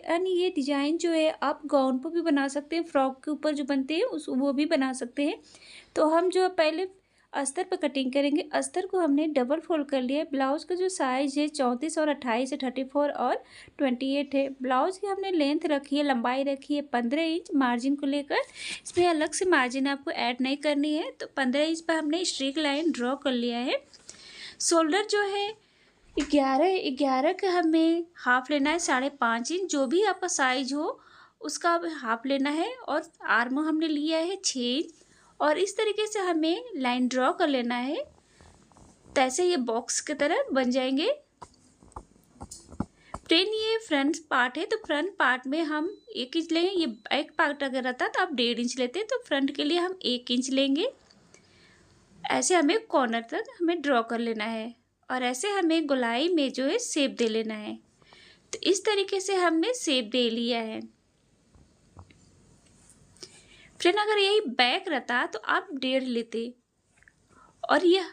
यानी ये डिज़ाइन जो है आप गाउन पर भी बना सकते हैं, फ्रॉक के ऊपर जो बनते हैं उस वो भी बना सकते हैं। तो हम जो पहले अस्तर पर कटिंग करेंगे। अस्तर को हमने डबल फोल्ड कर लिया है। ब्लाउज़ का जो साइज़ है 34 और 28 है, 34 और 28 है। ब्लाउज़ की हमने लेंथ रखी है, लंबाई रखी है 15 इंच मार्जिन को लेकर। इसमें अलग से मार्जिन आपको ऐड नहीं करनी है। तो 15 इंच पर हमने स्ट्रेट लाइन ड्रॉ कर लिया है। शोल्डर जो है 11 का हमें हाफ लेना है, 5.5 इंच। जो भी आपका साइज हो उसका हाफ लेना है। और आर्म हमने लिया है 6 इंच। और इस तरीके से हमें लाइन ड्रॉ कर लेना है। तो ऐसे ये बॉक्स की तरह बन जाएंगे। फ्रेंड ये फ्रंट पार्ट है, तो फ्रंट पार्ट में हम 1 इंच लेंगे। ये बैक पार्ट अगर रहता तो आप 1.5 इंच लेते, तो फ्रंट के लिए हम 1 इंच लेंगे। ऐसे हमें कॉर्नर तक हमें ड्रॉ कर लेना है। और ऐसे हमें गोलाई में जो है शेप दे लेना है। तो इस तरीके से हमने शेप दे लिया है। फ्रेंड अगर यही बैक रहता तो आप 1.5 लेते, और यह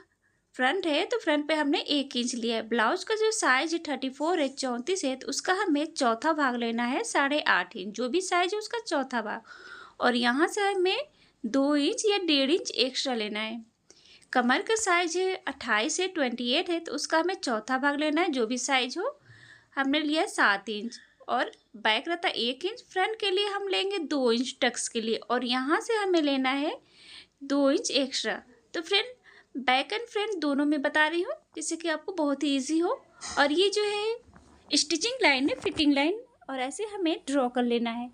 फ्रंट है तो फ्रंट पे हमने 1 इंच लिया है। ब्लाउज का जो साइज है 34 है, 34 है, तो उसका हमें चौथा भाग लेना है 8.5 इंच। जो भी साइज है उसका चौथा भाग। और यहाँ से हमें 2 इंच या 1.5 इंच एक्स्ट्रा लेना है। कमर का साइज है 28 है, 28 है, तो उसका हमें चौथा भाग लेना है। जो भी साइज हो हमने लिया 7 इंच। और बैक रहता 1 इंच। फ्रंट के लिए हम लेंगे 2 इंच टक्स के लिए, और यहाँ से हमें लेना है 2 इंच एक्स्ट्रा। तो फ्रेंड बैक एंड फ्रंट दोनों में बता रही हूँ, जिससे कि आपको बहुत ही ईजी हो। और ये जो है स्टिचिंग लाइन है, फिटिंग लाइन, और ऐसे हमें ड्रॉ कर लेना है।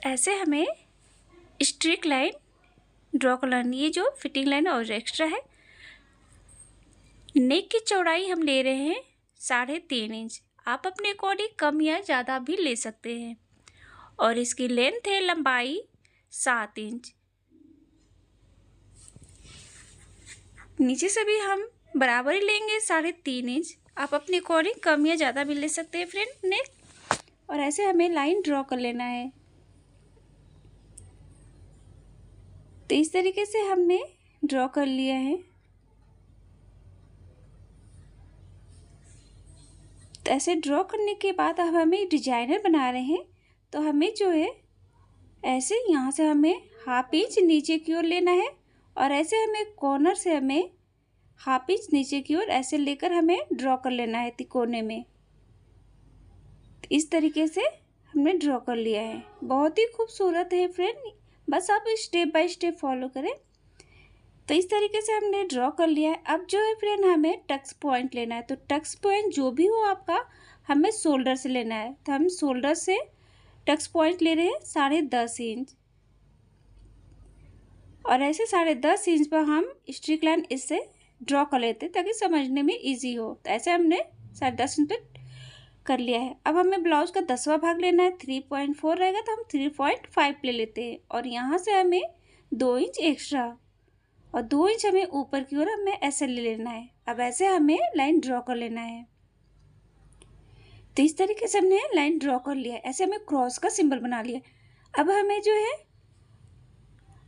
ऐसे हमें स्ट्रिक लाइन ड्रॉ कर लेनी है। ये जो फिटिंग लाइन और एक्स्ट्रा है। नेक की चौड़ाई हम ले रहे हैं 3.5 इंच। आप अपने अकॉर्डिंग कम या ज़्यादा भी ले सकते हैं। और इसकी लेंथ है लंबाई 7 इंच। नीचे से भी हम बराबर ही लेंगे 3.5 इंच। आप अपने अकॉर्डिंग कम या ज़्यादा भी ले सकते हैं फ्रेंड नेक। और ऐसे हमें लाइन ड्रॉ कर लेना है। तो इस तरीके से हमने ड्रॉ कर लिया है। तो ऐसे ड्रॉ करने के बाद अब हमें डिजाइनर बना रहे हैं। तो हमें जो है ऐसे यहाँ से हमें हाफ इंच नीचे की ओर लेना है। और ऐसे हमें कॉर्नर से हमें हाफ इंच नीचे की ओर ऐसे लेकर हमें ड्रॉ कर लेना है तिकोने में। इस तरीके से हमने ड्रॉ कर लिया है। बहुत ही खूबसूरत है फ्रेंड, बस आप स्टेप बाय स्टेप फॉलो करें। तो इस तरीके से हमने ड्रॉ कर लिया है। अब जो है फ्रेंड हमें टक्स पॉइंट लेना है। तो टक्स पॉइंट जो भी हो आपका, हमें शोल्डर से लेना है। तो हम शोल्डर से टक्स पॉइंट ले रहे हैं 10.5 इंच। और ऐसे 10.5 इंच पर हम स्ट्रिक लाइन इससे ड्रॉ कर लेते हैं, ताकि समझने में इजी हो। तो ऐसे हमने 10.5 इंच पर कर लिया है। अब हमें ब्लाउज का 10वां भाग लेना है। 3.4 रहेगा तो हम 3.5 ले लेते हैं। और यहाँ से हमें 2 इंच एक्स्ट्रा, और 2 इंच हमें ऊपर की ओर हमें ऐसे ले लेना है। अब ऐसे हमें लाइन ड्रॉ कर लेना है। तो इस तरीके से हमने लाइन ड्रॉ कर लिया है। ऐसे हमें क्रॉस का सिंबल बना लिया। अब हमें जो है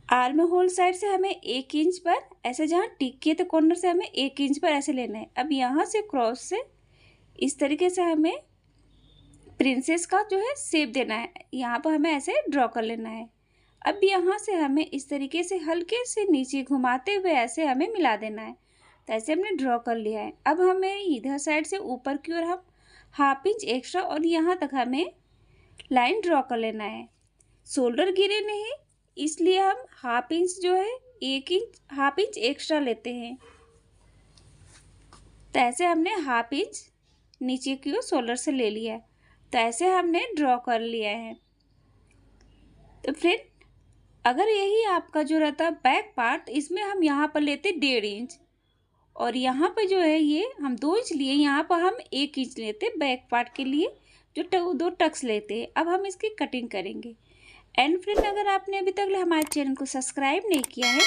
आर्म होल साइड से हमें 1 इंच पर ऐसे, जहाँ टिक किए तो कॉर्नर से हमें 1 इंच पर ऐसे लेना है। अब यहाँ से क्रॉस से इस तरीके से हमें प्रिंसेस का जो है शेप देना है। यहाँ पर हमें ऐसे ड्रॉ कर लेना है। अब यहाँ से हमें इस तरीके से हल्के से नीचे घुमाते हुए ऐसे हमें मिला देना है। तो ऐसे हमने ड्रॉ कर लिया है। अब हमें इधर साइड से ऊपर की ओर हम हाफ इंच एक्स्ट्रा, और यहाँ तक हमें लाइन ड्रॉ कर लेना है। शोल्डर गिरे नहीं, इसलिए हम हाफ इंच जो है 1 इंच हाफ इंच एक्स्ट्रा लेते हैं। तो ऐसे हमने हाफ इंच नीचे की ओर शोल्डर से ले लिया है। तो ऐसे हमने ड्रॉ कर लिया है। तो फ्रेंड अगर यही आपका जो रहता बैक पार्ट, इसमें हम यहाँ पर लेते 1.5 इंच, और यहाँ पर जो है ये हम 2 इंच लिए, यहाँ पर हम 1 इंच लेते बैक पार्ट के लिए, जो 2 टक्स लेते हैं। अब हम इसकी कटिंग करेंगे। एंड फ्रेंड अगर आपने अभी तक हमारे चैनल को सब्सक्राइब नहीं किया है,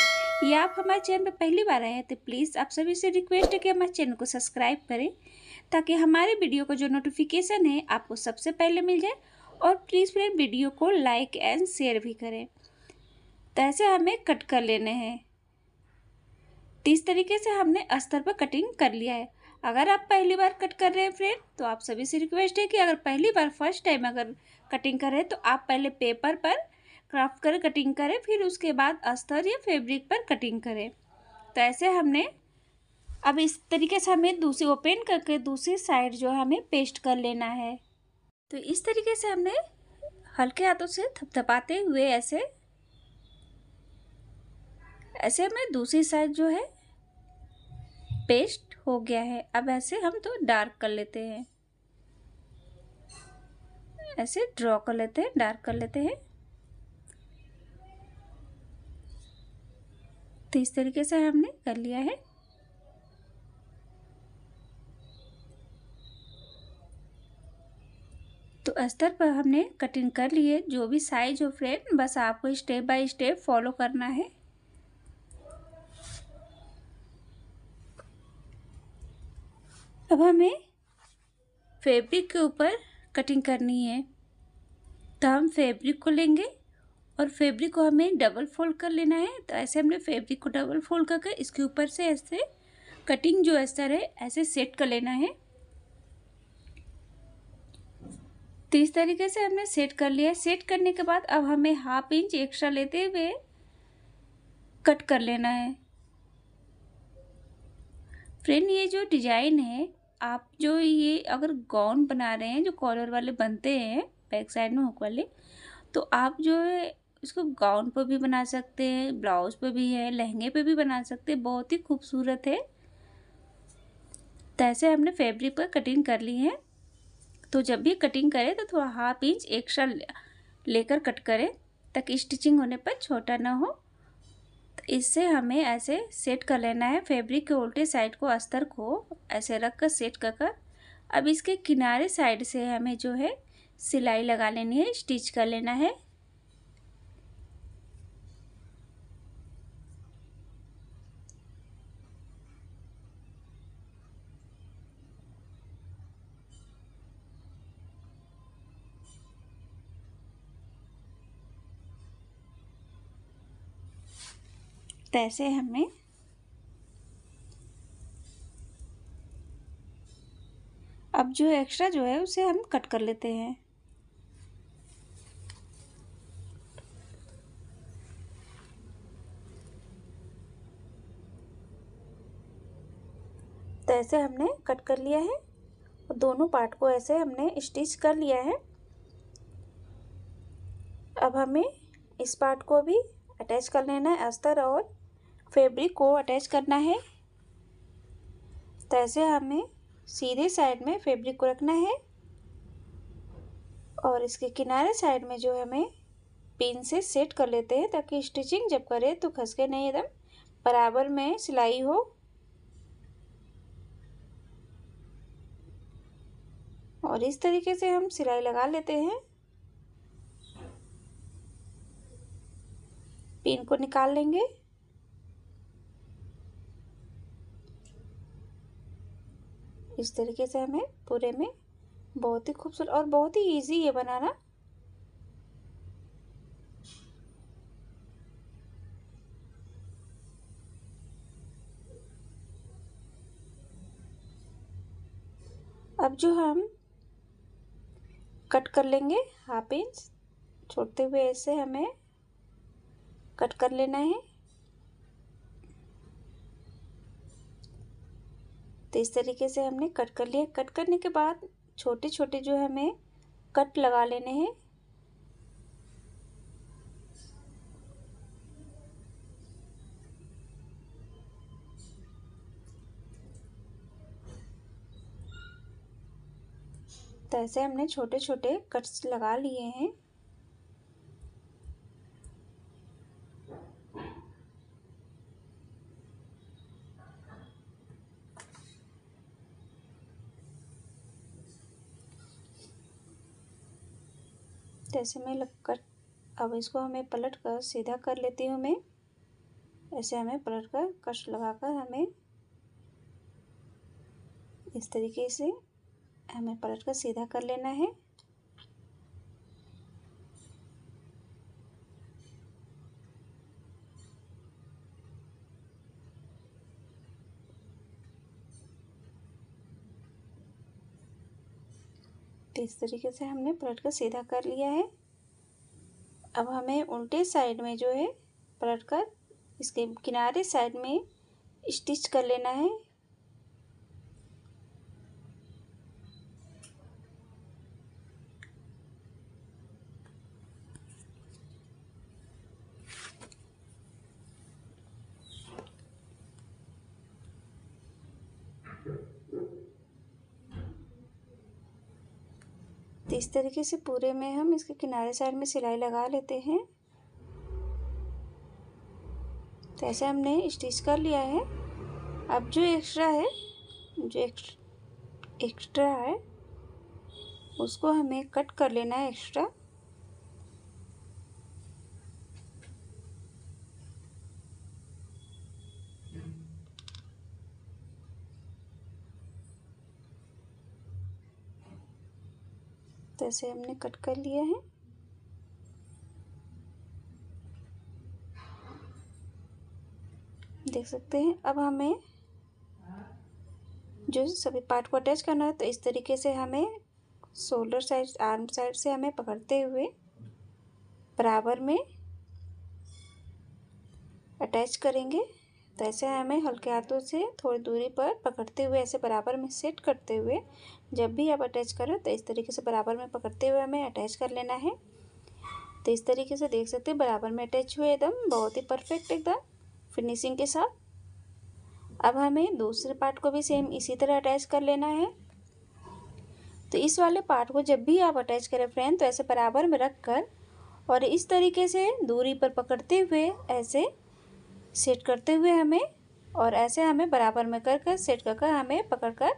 या आप हमारे चैनल पर पहली बार आए हैं, तो प्लीज़ आप सभी से रिक्वेस्ट है कि हमारे चैनल को सब्सक्राइब करें, ताकि हमारे वीडियो का जो नोटिफिकेशन है आपको सबसे पहले मिल जाए। और प्लीज़ फ्रेंड वीडियो को लाइक एंड शेयर भी करें। तो ऐसे हमें कट कर लेने हैं। तो इस तरीके से हमने अस्तर पर कटिंग कर लिया है। अगर आप पहली बार कट कर रहे हैं फ्रेंड, तो आप सभी से रिक्वेस्ट है कि अगर पहली बार फर्स्ट टाइम अगर कटिंग कर रहे हैं तो आप पहले पेपर पर क्राफ्ट कर कटिंग करें, फिर उसके बाद अस्तर या फैब्रिक पर कटिंग करें। तो ऐसे हमने अब इस तरीके से हमें दूसरी ओपन करके दूसरी साइड जो हमें पेस्ट कर लेना है। तो इस तरीके से हमने हल्के हाथों से थपथपाते हुए ऐसे हमें दूसरी साइड जो है पेस्ट हो गया है। अब ऐसे हम तो डार्क कर लेते हैं, ऐसे ड्रॉ कर लेते हैं, डार्क कर लेते हैं। तो इस तरीके से हमने कर लिया है। तो अस्तर पर हमने कटिंग कर ली है। जो भी साइज हो फ्रेंड, बस आपको स्टेप बाय स्टेप फॉलो करना है। अब हमें फैब्रिक के ऊपर कटिंग करनी है। तो हम फैब्रिक को लेंगे और फैब्रिक को हमें डबल फोल्ड कर लेना है। तो ऐसे हमने फैब्रिक को डबल फोल्ड करके इसके ऊपर से ऐसे कटिंग जो अस्तर है ऐसे सेट कर लेना है। तो इस तरीके से हमने सेट कर लिया। सेट करने के बाद अब हमें 1/2 इंच एक्स्ट्रा लेते हुए कट कर लेना है। फ्रेंड, ये जो डिजाइन है, आप जो ये अगर गाउन बना रहे हैं, जो कॉलर वाले बनते हैं बैक साइड में हुक वाले, तो आप जो है इसको गाउन पर भी बना सकते हैं, ब्लाउज पर भी है, लहंगे पे भी बना सकते हैं। बहुत ही खूबसूरत है। तो ऐसे हमने फैब्रिक पर कटिंग कर ली है। तो जब भी कटिंग करें तो थोड़ा 1/2 इंच एक्स्ट्रा लेकर कट करें, ताकि स्टिचिंग होने पर छोटा ना हो। तो इससे हमें ऐसे सेट कर लेना है। फैब्रिक के उल्टे साइड को अस्तर को ऐसे रख कर सेट कर अब इसके किनारे साइड से हमें जो है सिलाई लगा लेनी है, स्टिच कर लेना है। तो ऐसे हमें अब जो एक्स्ट्रा जो है उसे हम कट कर लेते हैं। तो ऐसे हमने कट कर लिया है और दोनों पार्ट को ऐसे हमने स्टिच कर लिया है। अब हमें इस पार्ट को भी अटैच कर लेना है। अस्तर और फैब्रिक को अटैच करना है। तो ऐसे हमें सीधे साइड में फैब्रिक को रखना है और इसके किनारे साइड में जो हमें पिन से सेट कर लेते हैं, ताकि स्टिचिंग जब करें तो खसके नहीं, एकदम बराबर में सिलाई हो। और इस तरीके से हम सिलाई लगा लेते हैं। पिन को निकाल लेंगे। इस तरीके से हमें पूरे में बहुत ही खूबसूरत और बहुत ही इजी है बनाना। अब जो हम कट कर लेंगे 1/2 इंच छोड़ते हुए, ऐसे हमें कट कर लेना है। तो इस तरीके से हमने कट कर लिया। कट करने के बाद छोटे छोटे जो हमें कट लगा लेने हैं। तो ऐसे हमने छोटे छोटे कट्स लगा लिए हैं। तो ऐसे में कट, अब इसको हमें पलट कर सीधा कर लेती हूँ मैं। ऐसे हमें पलट कर कट लगाकर हमें इस तरीके से हमें पलट कर सीधा कर लेना है। तो इस तरीके से हमने पलट कर सीधा कर लिया है। अब हमें उल्टे साइड में जो है पलट कर इसके किनारे साइड में स्टिच कर लेना है। तो इस तरीके से पूरे में हम इसके किनारे साइड में सिलाई लगा लेते हैं। तो ऐसे हमने स्टिच कर लिया है। अब जो एक्स्ट्रा है, जो एक्स्ट्रा है उसको हमें कट कर लेना है एक्स्ट्रा। तो ऐसे हमने कट कर लिया है। देख सकते हैं। अब हमें जो सभी पार्ट को अटैच करना है, तो इस तरीके से हमें शोल्डर साइड, आर्म साइड से हमें पकड़ते हुए बराबर में अटैच करेंगे। तो ऐसे हमें हल्के हाथों से थोड़ी दूरी पर पकड़ते हुए ऐसे बराबर में सेट करते हुए, जब भी आप अटैच करो तो इस तरीके से बराबर में पकड़ते हुए हमें अटैच कर लेना है। तो इस तरीके से देख सकते हैं बराबर में अटैच हुए, एकदम बहुत ही परफेक्ट एकदम फिनिशिंग के साथ। अब हमें दूसरे पार्ट को भी सेम इसी तरह अटैच कर लेना है। तो इस वाले पार्ट को जब भी आप अटैच करें फ्रेंड, तो ऐसे बराबर में रख कर और इस तरीके से दूरी पर पकड़ते हुए ऐसे सेट करते हुए हमें, और ऐसे हमें बराबर में कर कर सेट कर कर हमें पकड़ कर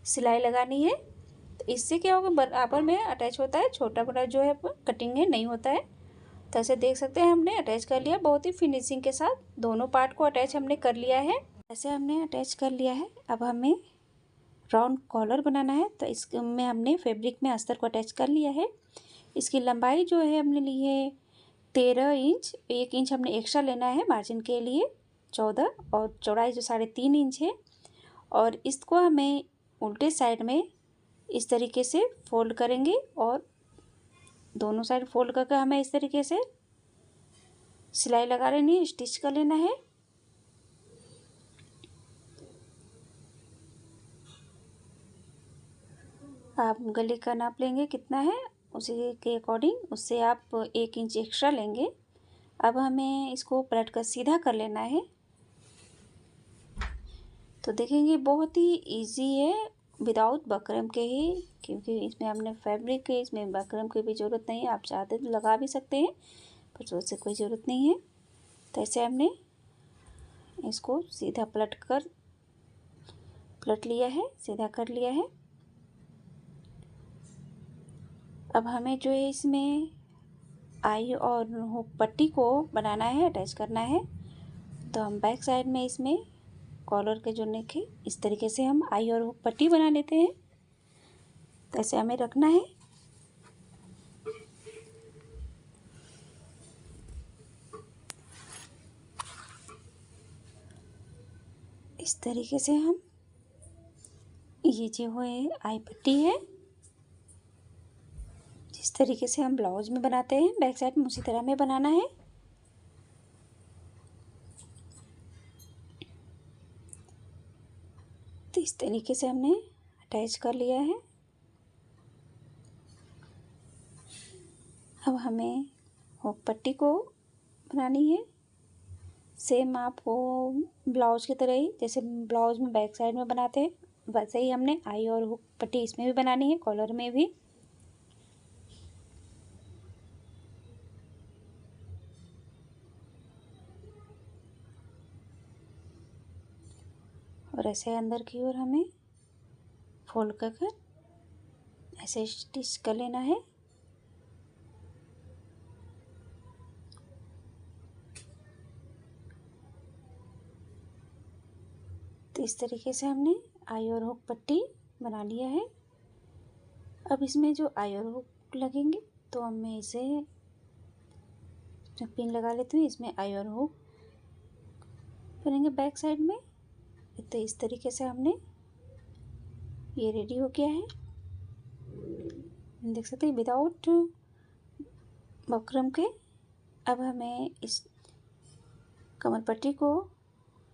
सिलाई लगानी है। तो इससे क्या होगा, बराबर में अटैच होता है, छोटा बड़ा जो है कटिंग है नहीं होता है। तो ऐसे देख सकते हैं हमने अटैच कर लिया बहुत ही फिनिशिंग के साथ। दोनों पार्ट को अटैच हमने कर लिया है। ऐसे हमने अटैच कर लिया है। अब हमें राउंड कॉलर बनाना है। तो इसमें हमने फैब्रिक में अस्तर को अटैच कर लिया है। इसकी लंबाई जो है हमने ली है 13 इंच, 1 इंच हमने एक्स्ट्रा लेना है मार्जिन के लिए 14, और चौड़ाई जो 3.5 इंच है। और इसको हमें उल्टे साइड में इस तरीके से फोल्ड करेंगे और दोनों साइड फोल्ड करके हमें इस तरीके से सिलाई लगा लेनी है, स्टिच कर लेना है। आप गले का नाप लेंगे कितना है, उसी के अकॉर्डिंग उससे आप 1 इंच एक्स्ट्रा लेंगे। अब हमें इसको पलट कर सीधा कर लेना है। तो देखेंगे बहुत ही इजी है, विदाउट बकरम के ही, क्योंकि इसमें हमने फैब्रिक है, इसमें बकरम की भी ज़रूरत नहीं है। आप चाहते तो लगा भी सकते हैं, पर उससे कोई ज़रूरत नहीं है। तो ऐसे हमने इसको सीधा पलट लिया है, सीधा कर लिया है। अब हमें जो है इसमें आई और हुक पट्टी को बनाना है, अटैच करना है। तो हम बैक साइड में इसमें कॉलर के जो नेक है इस तरीके से हम आई और हुक पट्टी बना लेते हैं। तो ऐसे हमें रखना है। इस तरीके से हम, ये जो है आई पट्टी है, जिस तरीके से हम ब्लाउज में बनाते हैं बैक साइड में उसी तरह हमें बनाना है। तो इस तरीके से हमने अटैच कर लिया है। अब हमें हुक पट्टी को बनानी है, सेम आपको ब्लाउज की तरह ही, जैसे ब्लाउज में बैक साइड में बनाते हैं वैसे ही हमने आई और हुक पट्टी इसमें भी बनानी है, कॉलर में भी। और ऐसे अंदर की ओर हमें फोल्ड कर कर ऐसे स्टिच कर लेना है। तो इस तरीके से हमने आई और हुक पट्टी बना लिया है। अब इसमें जो आई और हुक लगेंगे तो हमें इसे पिन लगा लेते हैं, इसमें आई और हुक बनेंगे बैक साइड में। तो इस तरीके से हमने ये रेडी हो गया है। देख सकते हैं विदाउट बकरम के। अब हमें इस कमर पट्टी को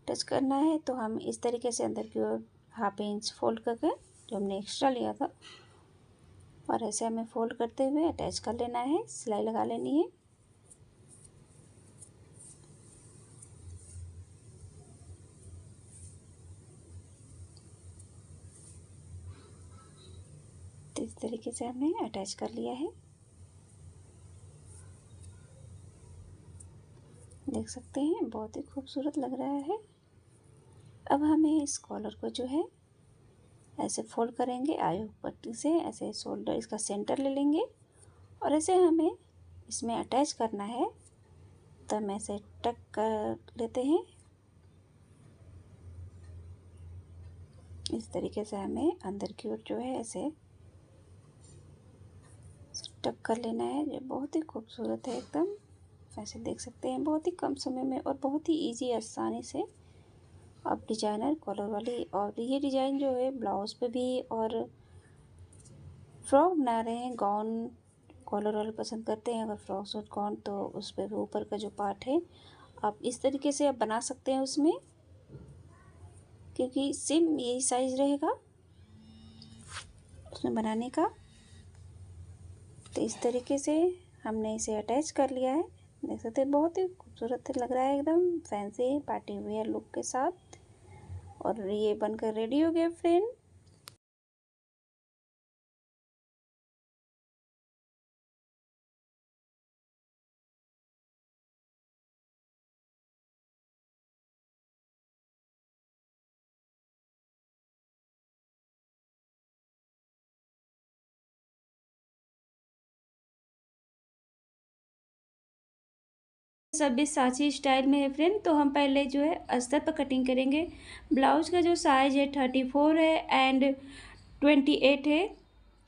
टच करना है, तो हम इस तरीके से अंदर की ओर 1/2 इंच फोल्ड करके जो हमने एक्स्ट्रा लिया था, और ऐसे हमें फोल्ड करते हुए अटैच कर लेना है, सिलाई लगा लेनी है। तो इस तरीके से हमने अटैच कर लिया है, देख सकते हैं बहुत ही खूबसूरत लग रहा है। अब हमें इस कॉलर को जो है ऐसे फोल्ड करेंगे, आगे पट्टी से ऐसे शोल्डर इसका सेंटर ले लेंगे और ऐसे हमें इसमें अटैच करना है। तो हम ऐसे टक कर लेते हैं, इस तरीके से हमें अंदर की ओर जो है ऐसे टक कर लेना है, जो बहुत ही खूबसूरत है एकदम। ऐसे देख सकते हैं बहुत ही कम समय में और बहुत ही इजी आसानी से आप डिजाइनर कॉलर वाली, और ये डिज़ाइन जो है ब्लाउज पे भी और फ्रॉक बना रहे हैं, गाउन कॉलर वाले पसंद करते हैं अगर फ्रॉक सूट गाउन, तो उस पर ऊपर का जो पार्ट है आप इस तरीके से आप बना सकते हैं उसमें, क्योंकि सेम यही साइज रहेगा उसमें बनाने का। तो इस तरीके से हमने इसे अटैच कर लिया है, देख सकते हैं बहुत ही खूबसूरत लग रहा है एकदम फैंसी पार्टी वेयर लुक के साथ। और ये बनकर रेडी हो गया फ्रेंड। सभी सांची स्टाइल में है फ्रेंड। तो हम पहले जो है अस्तर पर कटिंग करेंगे। ब्लाउज का जो साइज है 34 है एंड 28 है,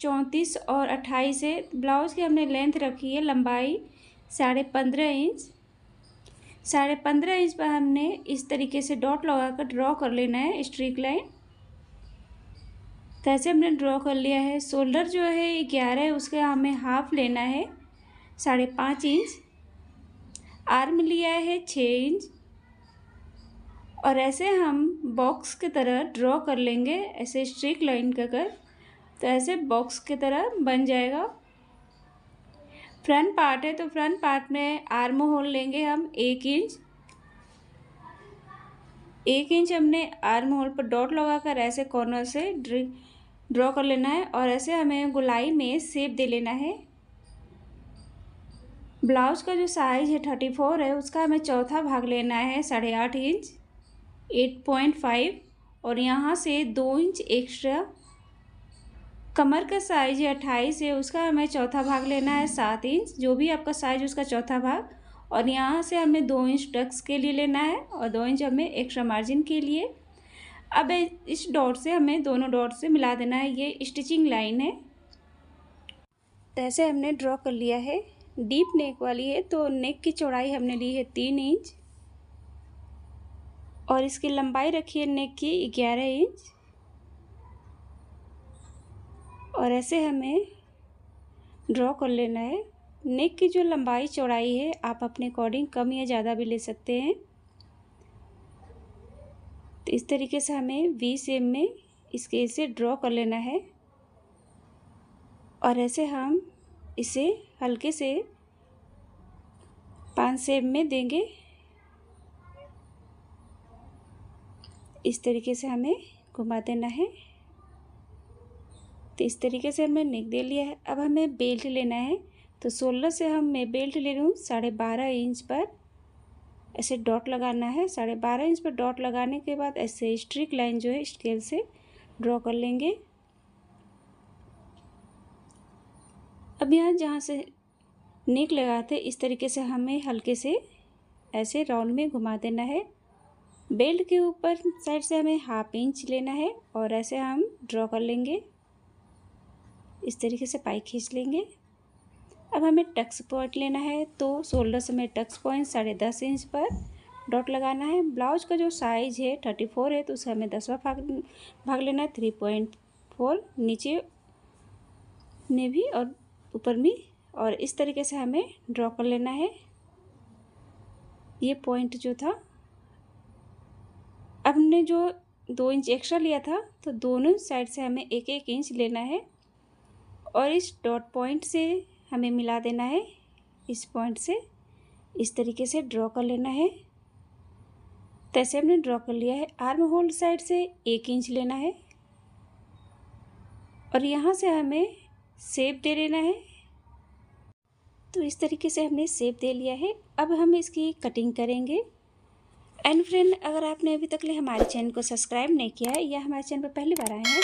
34 और 28 है। ब्लाउज की हमने लेंथ रखी है लंबाई 15.5 इंच। 15.5 इंच पर हमने इस तरीके से डॉट लगाकर ड्रॉ कर लेना है स्ट्रीक लाइन। तो ऐसे हमने ड्रॉ कर लिया है। शोल्डर जो है 11 है, उसका हमें हाफ लेना है 5.5 इंच। आर्म लिया है 6 इंच, और ऐसे हम बॉक्स की तरह ड्रॉ कर लेंगे ऐसे स्ट्रीक लाइन का कर, तो ऐसे बॉक्स की तरह बन जाएगा। फ्रंट पार्ट है तो फ्रंट पार्ट में आर्म होल लेंगे हम 1 इंच। 1 इंच हमने आर्म होल पर डॉट लगाकर ऐसे कॉर्नर से ड्रॉ कर लेना है, और ऐसे हमें गोलाई में शेप दे लेना है। ब्लाउज का जो साइज है 34 है, उसका हमें चौथा भाग लेना है 8.5 इंच 8.5, और यहाँ से 2 इंच एक्स्ट्रा। कमर का साइज है 28 है, उसका हमें चौथा भाग लेना है 7 इंच, जो भी आपका साइज उसका चौथा भाग, और यहाँ से हमें 2 इंच टक्स के लिए लेना है और 2 इंच हमें एक्स्ट्रा मार्जिन के लिए। अब इस डॉट से हमें दोनों डॉट से मिला देना है, ये स्टिचिंग लाइन है। तो ऐसे हमने ड्रॉ कर लिया है। डीप नेक वाली है तो नेक की चौड़ाई हमने ली है 3 इंच, और इसकी लंबाई रखी है नेक की 11 इंच। और ऐसे हमें ड्रॉ कर लेना है। नेक की जो लंबाई चौड़ाई है आप अपने अकॉर्डिंग कम या ज़्यादा भी ले सकते हैं। तो इस तरीके से हमें वी शेप में इसके इसे ड्रॉ कर लेना है, और ऐसे हम इसे हल्के से 5 शेप में देंगे। इस तरीके से हमें घुमा देना है। तो इस तरीके से हमने नेक दे लिया है। अब हमें बेल्ट लेना है, तो 16 से मैं बेल्ट ले रही हूँ 12.5 इंच पर ऐसे डॉट लगाना है। 12.5 इंच पर डॉट लगाने के बाद ऐसे स्ट्रिक लाइन जो है स्केल से ड्रॉ कर लेंगे। अब यहाँ जहाँ से नेक लगाते इस तरीके से हमें हल्के से ऐसे राउंड में घुमा देना है। बेल्ट के ऊपर साइड से हमें 1/2 इंच लेना है, और ऐसे हम ड्रॉ कर लेंगे। इस तरीके से पाई खींच लेंगे। अब हमें टक्स पॉइंट लेना है, तो शोल्डर से हमें टक्स पॉइंट 10.5 इंच पर डॉट लगाना है। ब्लाउज का जो साइज है 34 है, तो उसका हमें 10वां भाग लेना है 3.4 नीचे में भी और ऊपर में, और इस तरीके से हमें ड्रॉ कर लेना है ये पॉइंट जो था। अब हमने जो 2 इंच एक्स्ट्रा लिया था तो दोनों साइड से हमें 1-1 इंच लेना है और इस डॉट पॉइंट से हमें मिला देना है। इस पॉइंट से इस तरीके से ड्रॉ कर लेना है। तैसे हमने ड्रॉ कर लिया है। आर्म होल साइड से 1 इंच लेना है और यहाँ से हमें शेप दे लेना है। तो इस तरीके से हमने शेप दे लिया है। अब हम इसकी कटिंग करेंगे। एंड फ्रेंड, अगर आपने अभी तक हमारे चैनल को सब्सक्राइब नहीं किया है या हमारे चैनल पर पहली बार आए हैं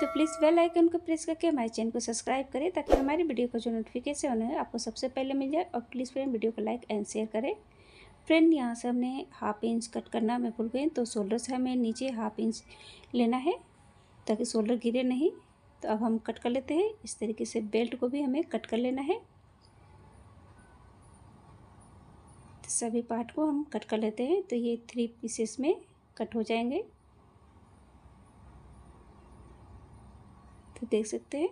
तो प्लीज़ बेल आइकन को प्रेस करके हमारे चैनल को सब्सक्राइब करें ताकि हमारी वीडियो का जो नोटिफिकेशन है आपको सबसे पहले मिल जाए। और प्लीज़ फ्रेंड वीडियो को लाइक एंड शेयर करें। फ्रेंड, यहाँ से हमने 1/2 इंच कट करना मैं भूल गई, तो शोल्डर से हमें नीचे 1/2 इंच लेना है ताकि शोल्डर गिरे नहीं। तो अब हम कट कर लेते हैं। इस तरीके से बेल्ट को भी हमें कट कर लेना है। तो सभी पार्ट को हम कट कर लेते हैं। तो ये 3 पीसेस में कट हो जाएंगे। तो देख सकते हैं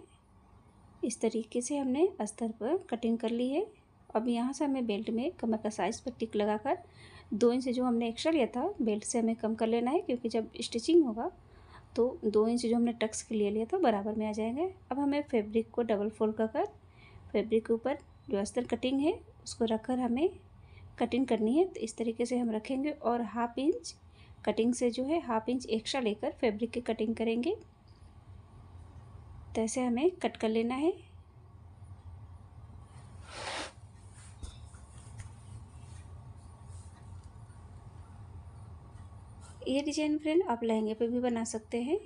इस तरीके से हमने अस्तर पर कटिंग कर ली है। अब यहाँ से हमें बेल्ट में कमर का साइज़ पर टिक लगाकर 2 इंच जो हमने एक्स्ट्रा लिया था बेल्ट से हमें कम कर लेना है, क्योंकि जब स्टिचिंग होगा तो 2 इंच जो हमने टक्स के लिए लिया था बराबर में आ जाएंगे। अब हमें फैब्रिक को डबल फोल्ड कर फैब्रिक के ऊपर जो अस्तर कटिंग है उसको रखकर हमें कटिंग करनी है। तो इस तरीके से हम रखेंगे और 1/2 इंच कटिंग से जो है 1/2 इंच एक्स्ट्रा लेकर फैब्रिक की कटिंग करेंगे। तो ऐसे हमें कट कर लेना है। ये डिजाइन फ्रेंड आप लहंगे पे भी बना सकते हैं।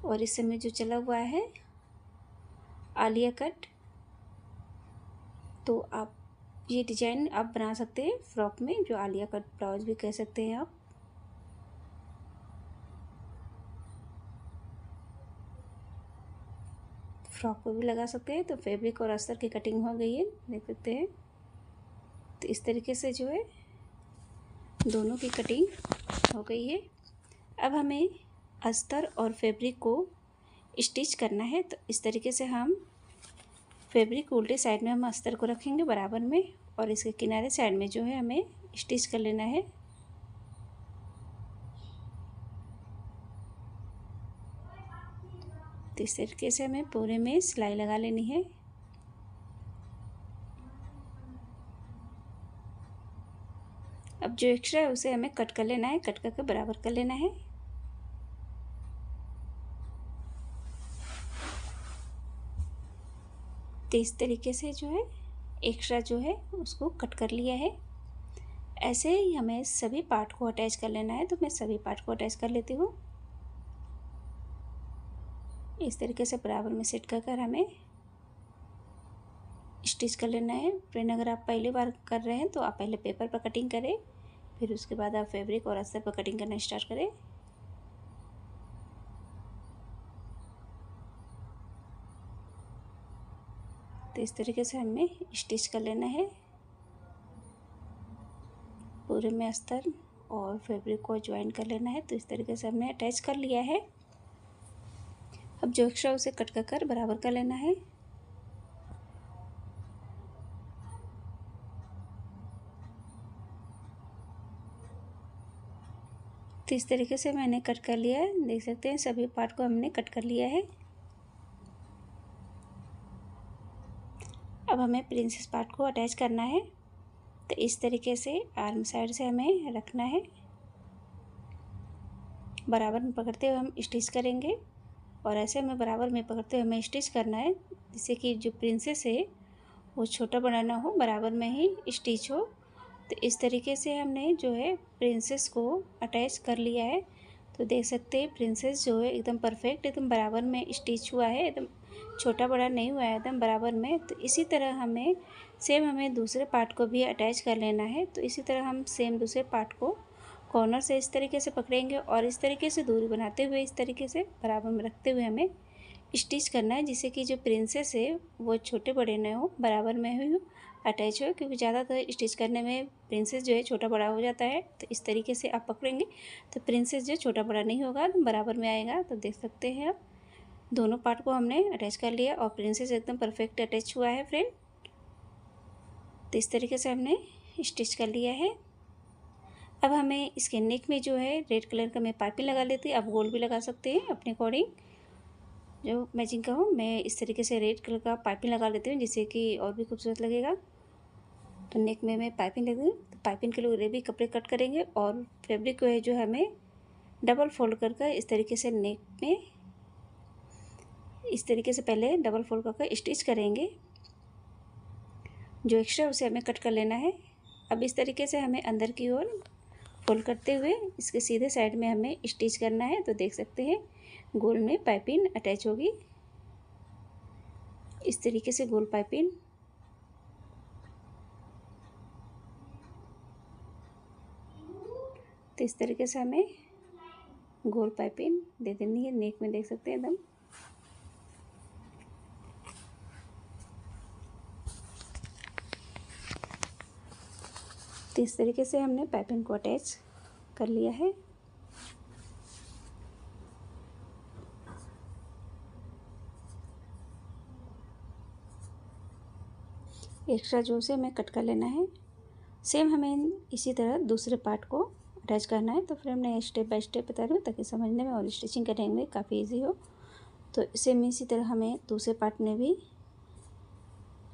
और इस समय जो चला हुआ है आलिया कट, तो आप ये डिजाइन आप बना सकते हैं फ्रॉक में, जो आलिया कट ब्लाउज भी कह सकते हैं आप। फ्रॉक को भी लगा सकते हैं। तो फैब्रिक और अस्तर की कटिंग हो गई है, देख सकते हैं। तो इस तरीके से जो है दोनों की कटिंग हो गई है। अब हमें अस्तर और फैब्रिक को स्टिच करना है। तो इस तरीके से हम फैब्रिक उल्टे साइड में हम अस्तर को रखेंगे बराबर में और इसके किनारे साइड में जो है हमें स्टिच कर लेना है। तो इस तरीके से हमें पूरे में सिलाई लगा लेनी है। अब जो एक्स्ट्रा है उसे हमें कट कर लेना है, कट करके बराबर कर लेना है। तो इस तरीके से जो है एक्स्ट्रा जो है उसको कट कर लिया है। ऐसे ही हमें सभी पार्ट को अटैच कर लेना है। तो मैं सभी पार्ट को अटैच कर लेती हूँ। इस तरीके से बराबर में सेट कर हमें स्टिच कर लेना है। फ्रेंड, अगर आप पहली बार कर रहे हैं तो आप पहले पेपर पर कटिंग करें, फिर उसके बाद आप फैब्रिक और अस्तर पर कटिंग करना स्टार्ट करें। तो इस तरीके से हमें स्टिच कर लेना है। पूरे में अस्तर और फैब्रिक को ज्वाइन कर लेना है। तो इस तरीके से हमने अटैच कर लिया है। अब जो एक्स्ट्रा उसे कट कर बराबर कर लेना है। तो इस तरीके से मैंने कट कर लिया है, देख सकते हैं सभी पार्ट को हमने कट कर लिया है। अब हमें प्रिंसेस पार्ट को अटैच करना है। तो इस तरीके से आर्म साइड से हमें रखना है, बराबर में पकड़ते हुए हम स्टिच करेंगे। और ऐसे हमें बराबर में पकड़ते हुए हमें स्टिच करना है, जिससे कि जो प्रिंसेस है वो छोटा बड़ा ना हो, बराबर में ही स्टिच हो। तो इस तरीके से हमने जो है प्रिंसेस को अटैच कर लिया है। तो देख सकते हैं प्रिंसेस जो है एकदम परफेक्ट, एकदम बराबर में स्टिच हुआ है, एकदम छोटा बड़ा नहीं हुआ है, एकदम बराबर में। तो इसी तरह हमें दूसरे पार्ट को भी अटैच कर लेना है। तो इसी तरह हम सेम दूसरे पार्ट को कॉर्नर से इस तरीके से पकड़ेंगे और इस तरीके से दूरी बनाते हुए इस तरीके से बराबर में रखते हुए हमें स्टिच करना है, जिससे कि जो प्रिंसेस है वो छोटे बड़े न हो, बराबर में ही अटैच हो। क्योंकि ज़्यादातर स्टिच करने में प्रिंसेस जो है छोटा बड़ा हो जाता है। तो इस तरीके से आप पकड़ेंगे तो प्रिंसेस जो छोटा बड़ा नहीं होगा, बराबर में आएगा। तो देख सकते हैं आप दोनों पार्ट को हमने अटैच कर लिया और प्रिंसेस एकदम परफेक्ट अटैच हुआ है फ्रेंड। तो इस तरीके से हमने स्टिच कर लिया है। अब हमें इसके नेक में जो है रेड कलर का मैं पाइपिंग लगा लेती हूँ। आप गोल्ड भी लगा सकते हैं अपने अकॉर्डिंग, जो मैचिंग का हो। मैं इस तरीके से रेड कलर का पाइपिंग लगा लेती हूँ जिससे कि और भी खूबसूरत लगेगा। तो नेक में मैं पाइपिंग लगी, तो पाइपिंग के लिए भी कपड़े कट करेंगे और फैब्रिक को है जो हमें डबल फोल्ड कर इस तरीके से नेक में इस तरीके से पहले डबल फोल्ड कर स्टिच करेंगे। जो एक्स्ट्रा उसे हमें कट कर लेना है। अब इस तरीके से हमें अंदर की ओर फोल्ड करते हुए इसके सीधे साइड में हमें स्टिच करना है। तो देख सकते हैं गोल में पाइपिंग अटैच होगी, इस तरीके से गोल पाइपिंग। तो इस तरीके से हमें गोल पाइपिंग दे देनी है नेक में, देख सकते हैं एकदम। तो इस तरीके से हमने पाइपिंग को अटैच कर लिया है। एक्स्ट्रा जो से हमें कट कर लेना है। सेम हमें इसी तरह दूसरे पार्ट को अटैच करना है। तो फिर हमने स्टेप बाय स्टेप बता रही हूँ ताकि समझने में और स्टिचिंग करने में काफ़ी इजी हो। तो सेम इसी तरह हमें दूसरे पार्ट में भी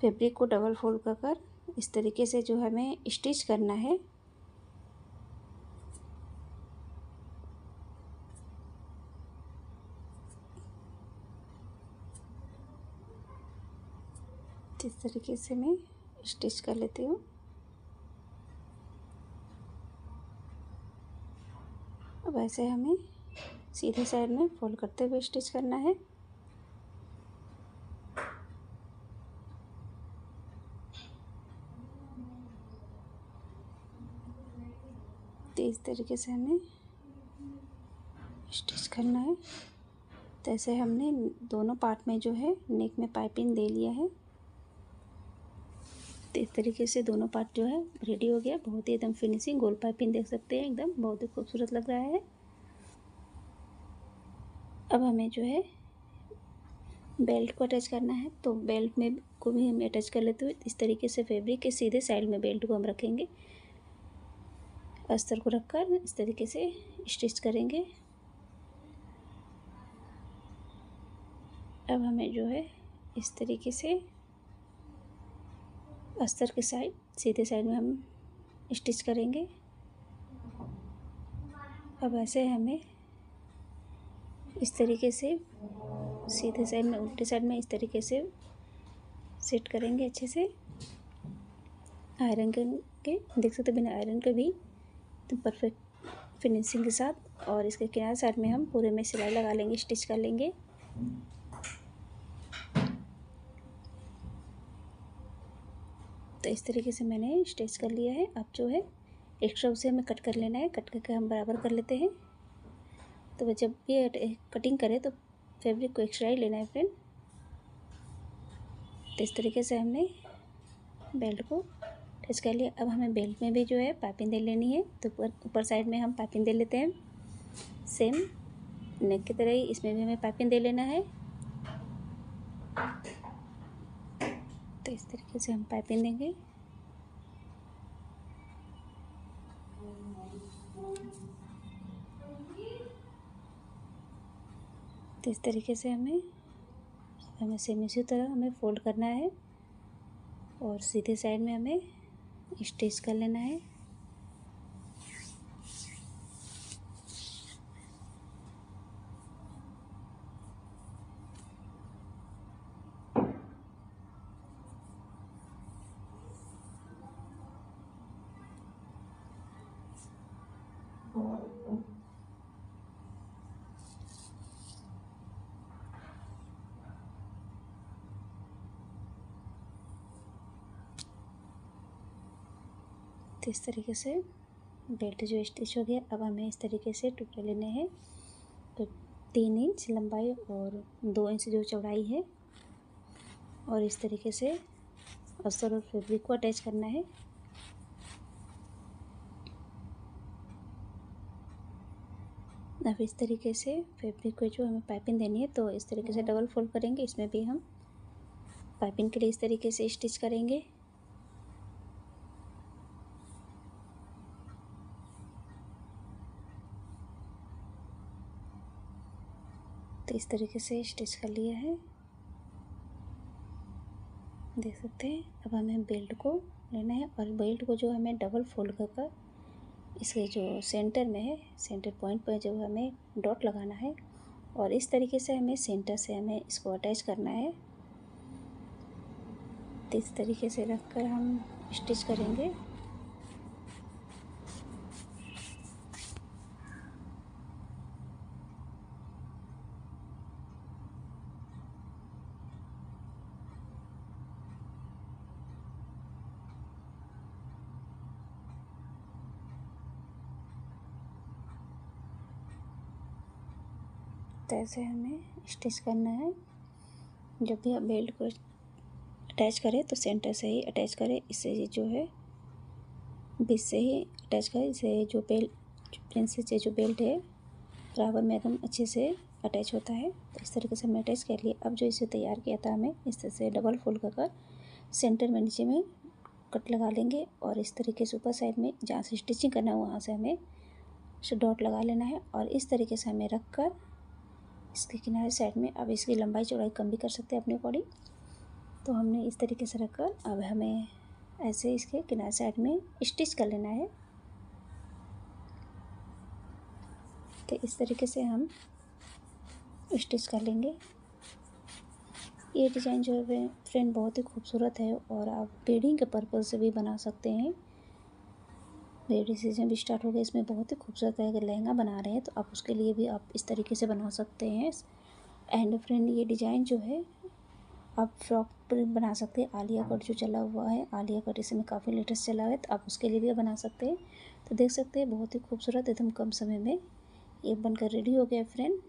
फैब्रिक को डबल फोल्ड कर इस तरीके से जो हमें स्टिच करना है। इस तरीके से मैं स्टिच कर लेती हूँ। अब ऐसे हमें सीधे साइड में फोल्ड करते हुए स्टिच करना है। तो इस तरीके से हमें स्टिच करना है। तो ऐसे हमने दोनों पार्ट में जो है नेक में पाइपिंग दे लिया है। तो इस तरीके से दोनों पार्ट जो है रेडी हो गया। बहुत ही एकदम फिनिशिंग गोल पाइपिंग देख सकते हैं, एकदम बहुत ही खूबसूरत लग रहा है। अब हमें जो है बेल्ट को अटैच करना है। तो बेल्ट में को भी हम अटैच कर लेते हुए इस तरीके से फैब्रिक के सीधे साइड में बेल्ट को हम रखेंगे। अस्तर को रखकर इस तरीके से स्टिच करेंगे। अब हमें जो है इस तरीके से अस्तर के साइड सीधे साइड में हम स्टिच करेंगे। अब ऐसे हमें इस तरीके से सीधे साइड में उल्टे साइड में इस तरीके से सेट करेंगे अच्छे से आयरन के। देख सकते बिना आयरन के भी तो परफेक्ट फिनिशिंग के साथ। और इसके किनारे साइड में हम पूरे में सिलाई लगा लेंगे, स्टिच कर लेंगे। तो इस तरीके से मैंने स्टिच कर लिया है। अब जो है एक्स्ट्रा उसे हमें कट कर लेना है। कट करके हम बराबर कर लेते हैं। तो जब ये कटिंग करें तो फैब्रिक को एक्स्ट्रा ही लेना है फ्रेंड। तो इस तरीके से हमने बेल्ट को अटैच कर लिया। अब हमें बेल्ट में भी जो है पाइपिंग दे लेनी है। तो ऊपर साइड में हम पाइपिंग दे लेते हैं। सेम नेक की तरह ही इसमें भी हमें पाइपिंग दे लेना है। तो इस तरीके से हम पाइपिंग देंगे। तो इस तरीके से हमें सेम इसी तरह हमें फोल्ड करना है और सीधे साइड में हमें स्टिच कर लेना है। तो इस तरीके से बेल्ट जो स्टिच हो गया। अब हमें इस तरीके से टुकड़े लेने हैं। तो 3 इंच लंबाई और 2 इंच जो चौड़ाई है और इस तरीके से अस्तर और फैब्रिक को अटैच करना है। अब इस तरीके से फैब्रिक को जो हमें पाइपिंग देनी है तो इस तरीके से डबल फोल्ड करेंगे। इसमें भी हम पाइपिंग के लिए इस तरीके से स्टिच करेंगे। तो इस तरीके से स्टिच कर लिया है, देख सकते हैं। अब हमें बेल्ट को लेना है और बेल्ट को जो हमें डबल फोल्ड कर कर इसके जो सेंटर में है, सेंटर पॉइंट पर जो हमें डॉट लगाना है और इस तरीके से हमें सेंटर से हमें इसको अटैच करना है। तो इस तरीके से रखकर हम स्टिच करेंगे। तो ऐसे हमें स्टिच करना है। जब भी आप बेल्ट को अटैच करें तो सेंटर से ही अटैच करें, इससे जो है बीच से ही अटैच करें। इससे जो बेल्ट प्रिंसेस से जो बेल्ट है बराबर में एकदम अच्छे से अटैच होता है। तो इस तरीके से हमने अटैच कर लिया। अब जो इसे तैयार किया था हमें इस तरह से डबल फोल्ड कर सेंटर में नीचे में कट लगा लेंगे और इस तरीके से ऊपर साइड में जहाँ से स्टिचिंग करना है वहाँ से हमें डॉट लगा लेना है और इस तरीके से हमें रख कर इसके किनारे साइड में, अब इसकी लंबाई चौड़ाई कम भी कर सकते हैं अपने अकॉर्डिंग। तो हमने इस तरीके से रखकर अब हमें ऐसे इसके किनारे साइड में स्टिच कर लेना है। तो इस तरीके से हम स्टिच कर लेंगे। ये डिज़ाइन जो है फ्रेंड बहुत ही खूबसूरत है और आप वेडिंग के पर्पज़ से भी बना सकते हैं। वेडिंग सीजन भी स्टार्ट हो गया, इसमें बहुत ही खूबसूरत है। अगर लहंगा बना रहे हैं तो आप उसके लिए भी आप इस तरीके से बना सकते हैं। एंड फ्रेंड ये डिज़ाइन जो है आप फ्रॉक पर बना सकते हैं। आलिया कट जो चला हुआ है, आलिया कट इसमें काफ़ी लेटेस्ट चला हुआ है, तो आप उसके लिए भी बना सकते हैं। तो देख सकते हैं बहुत ही खूबसूरत एकदम कम समय में ये बनकर रेडी हो गया फ्रेंड।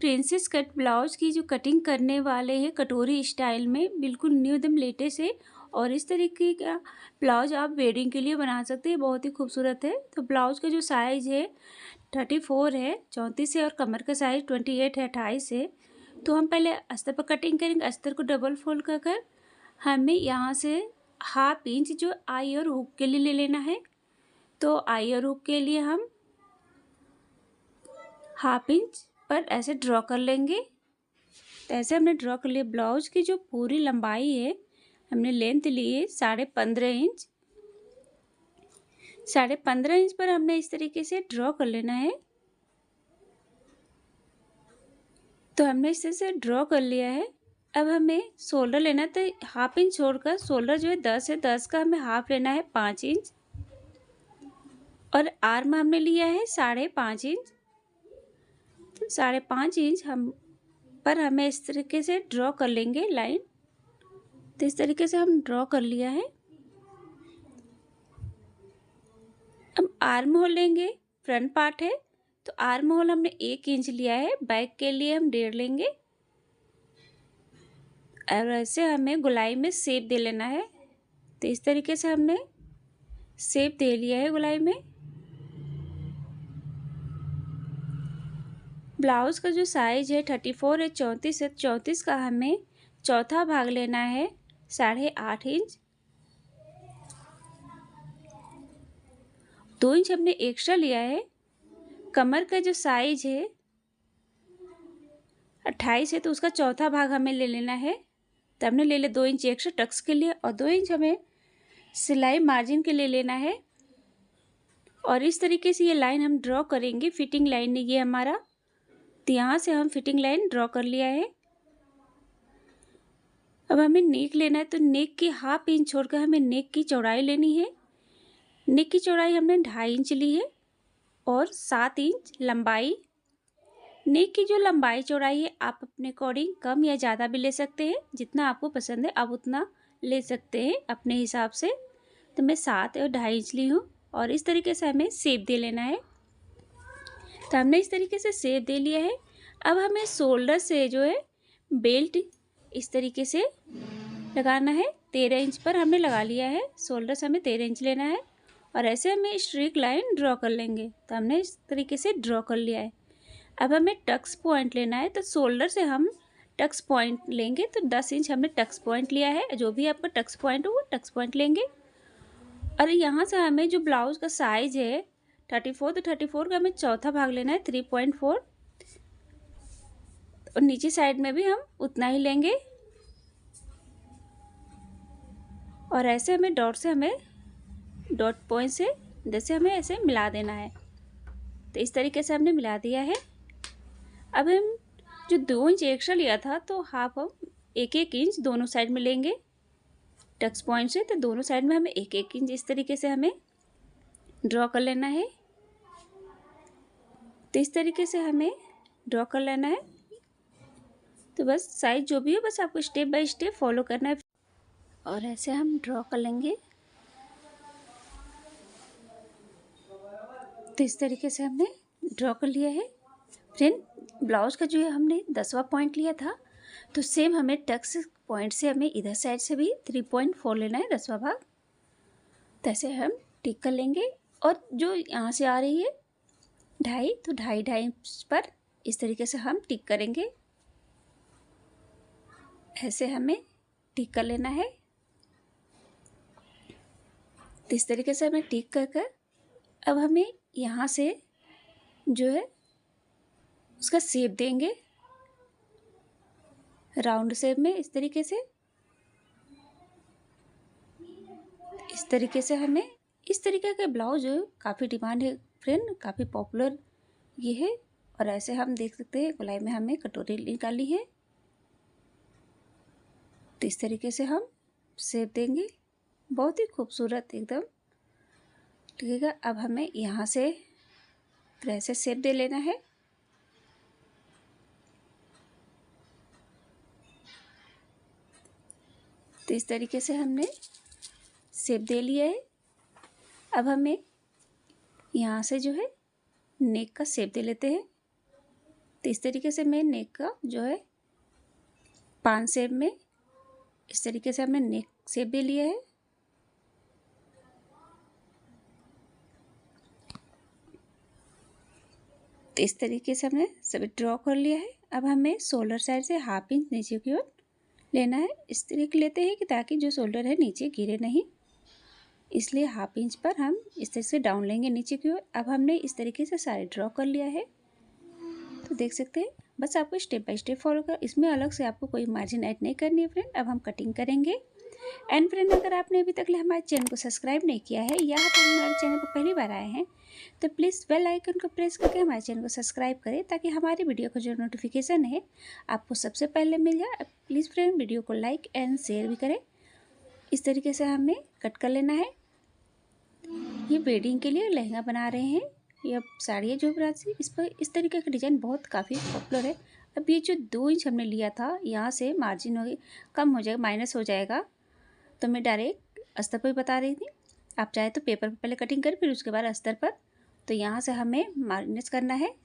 प्रिंसेस कट ब्लाउज की जो कटिंग करने वाले हैं कटोरी स्टाइल में, बिल्कुल न्यू एकदम लेटेस्ट है और इस तरीके का ब्लाउज आप वेडिंग के लिए बना सकते हैं, बहुत ही खूबसूरत है। तो ब्लाउज का जो साइज़ है 34 है, 34 है और कमर का साइज़ 28 है, 28 है। तो हम पहले अस्तर पर कटिंग करेंगे। अस्तर को डबल फोल्ड कर कर हमें यहाँ से हाफ इंच जो आई और हुक के लिए ले लेना है। तो आई और हुक के लिए हम हाफ इंच पर ऐसे ड्रॉ कर लेंगे। तो ऐसे हमने ड्रॉ कर लिया। ब्लाउज की जो पूरी लंबाई है हमने लेंथ ली है 15.5 इंच। 15.5 इंच पर हमने इस तरीके से ड्रॉ कर लेना है। तो हमने इस तरह से ड्रॉ कर लिया है। अब हमें शोल्डर लेना है, तो हाफ इंच छोड़कर शोल्डर जो है 10 है, 10 का हमें हाफ लेना है 5 इंच और आर्म हमने लिया है 5.5 इंच। तो 5.5 इंच हम पर हमें इस तरीके से ड्रॉ कर लेंगे लाइन। तो इस तरीके से हम ड्रॉ कर लिया है। अब आर्म होल लेंगे, फ्रंट पार्ट है तो आर्म होल हमने 1 इंच लिया है, बैक के लिए हम 1.5 लेंगे और ऐसे हमें गोलाई में शेप दे लेना है। तो इस तरीके से हमने शेप दे लिया है गोलाई में। ब्लाउज़ का जो साइज है 34 है, 34 है, 34 का हमें चौथा भाग लेना है 8.5 इंच। 2 इंच हमने एक्स्ट्रा लिया है। कमर का जो साइज है 28 है तो उसका चौथा भाग हमें ले लेना है। तो हमने ले लिया 2 इंच एक्स्ट्रा टक्स के लिए और 2 इंच हमें सिलाई मार्जिन के लिए लेना है। और इस तरीके से ये लाइन हम ड्रॉ करेंगे, फिटिंग लाइन है ये हमारा। तो यहाँ से हम फिटिंग लाइन ड्रॉ कर लिया है। अब हमें नेक लेना है, तो नेक की हाफ इंच छोड़कर हमें नेक की चौड़ाई लेनी है। नेक की चौड़ाई हमने 2.5 इंच ली है और 7 इंच लंबाई। नेक की जो लंबाई चौड़ाई है आप अपने अकॉर्डिंग कम या ज़्यादा भी ले सकते हैं, जितना आपको पसंद है आप उतना ले सकते हैं अपने हिसाब से। तो मैं 7 और 2.5 इंच ली हूँ और इस तरीके से हमें शेप दे लेना है। तो हमने इस तरीके से शेप दे लिया है। अब हमें शोल्डर से जो है बेल्ट इस तरीके से लगाना है। 13 इंच पर हमने लगा लिया है, शोल्डर से हमें 13 इंच लेना है और ऐसे हमें स्ट्रेट लाइन ड्रॉ कर लेंगे। तो हमने इस तरीके से ड्रॉ कर लिया है। अब हमें टक्स पॉइंट लेना है, तो शोल्डर से हम टक्स पॉइंट लेंगे। तो 10 इंच हमने टक्स पॉइंट लिया है, जो भी आपका टक्स पॉइंट हो वो टक्स पॉइंट लेंगे। और यहाँ से हमें जो ब्लाउज़ का साइज है 34, तो 34 का हमें चौथा भाग लेना है 3.4 और नीचे साइड में भी हम उतना ही लेंगे। और ऐसे हमें डॉट से हमें डॉट पॉइंट से जैसे हमें ऐसे मिला देना है। तो इस तरीके से हमने मिला दिया है। अब हम जो 2 इंच एक्स्ट्रा लिया था तो हाफ हम 1-1 इंच दोनों साइड में लेंगे टक्स पॉइंट से। तो दोनों साइड में हमें 1-1 इंच इस तरीके से हमें ड्रॉ कर लेना है। तो इस तरीके से हमें ड्रॉ कर लेना है। तो बस साइज जो भी हो बस आपको स्टेप बाय स्टेप फॉलो करना है और ऐसे हम ड्रॉ कर लेंगे। तो इस तरीके से हमने ड्रॉ कर लिया है। फ्रेंड, ब्लाउज़ का जो है हमने 10वां पॉइंट लिया था, तो सेम हमें टक्स पॉइंट से हमें इधर साइड से भी 3.4 लेना है 10वां भाग। तो ऐसे हम टिक कर लेंगे और जो यहाँ से आ रही है 2.5, तो 2.5 पर इस तरीके से हम टिक करेंगे। ऐसे हमें टिक कर लेना है। तो इस तरीके से हमें टिक कर कर अब हमें यहाँ से जो है उसका शेप देंगे राउंड शेप में। इस तरीके से हमें इस तरीके के ब्लाउज जो काफ़ी डिमांड है फ्रेंड, काफ़ी पॉपुलर ये है। और ऐसे हम देख सकते हैं गोलाई में हमने कटोरी निकाली है। तो इस तरीके से हम शेप देंगे, बहुत ही खूबसूरत एकदम, ठीक है। अब हमें यहाँ से ऐसे शेप दे लेना है। तो इस तरीके से हमने शेप दे लिया है। अब हमें यहाँ से जो है नेक का शेप दे लेते हैं। तो इस तरीके से मैं नेक का जो है 5 शेप में इस तरीके से हमने नेक शेप दे लिया है। तो इस तरीके से हमने सभी ड्रॉ कर लिया है। अब हमें शोल्डर साइड से 1/2 इंच नीचे की ओर लेना है। इस तरीके लेते हैं कि ताकि जो शोल्डर है नीचे गिरे नहीं, इसलिए 1/2 इंच पर हम इस तरह से डाउन लेंगे नीचे की ओर। अब हमने इस तरीके से साइड ड्रॉ कर लिया है। तो देख सकते हैं, बस आपको स्टेप बाय स्टेप फॉलो कर, इसमें अलग से आपको कोई मार्जिन ऐड नहीं करनी है फ्रेंड। अब हम कटिंग करेंगे। एंड फ्रेंड, अगर आपने अभी तक हमारे चैनल को सब्सक्राइब नहीं किया है या आप हमारे चैनल पर पहली बार आए हैं तो प्लीज़ बेल आइकन को प्रेस करके हमारे चैनल को सब्सक्राइब करें, ताकि हमारी वीडियो का जो नोटिफिकेशन है आपको सबसे पहले मिल जाए। प्लीज़ फ्रेंड, वीडियो को लाइक एंड शेयर भी करें। इस तरीके से हमें कट कर लेना है। ये वेडिंग के लिए लहंगा बना रहे हैं, यह साड़ी है जो बनारसी, इस पर इस तरीके का डिज़ाइन बहुत काफ़ी पॉपुलर है। अब ये जो 2 इंच हमने लिया था, यहाँ से मार्जिन हो कम हो जाएगा, माइनस हो जाएगा। तो मैं डायरेक्ट अस्तर पर बता रही थी, आप चाहे तो पेपर पर पहले कटिंग करें फिर उसके बाद अस्तर पर। तो यहाँ से हमें माइनस करना है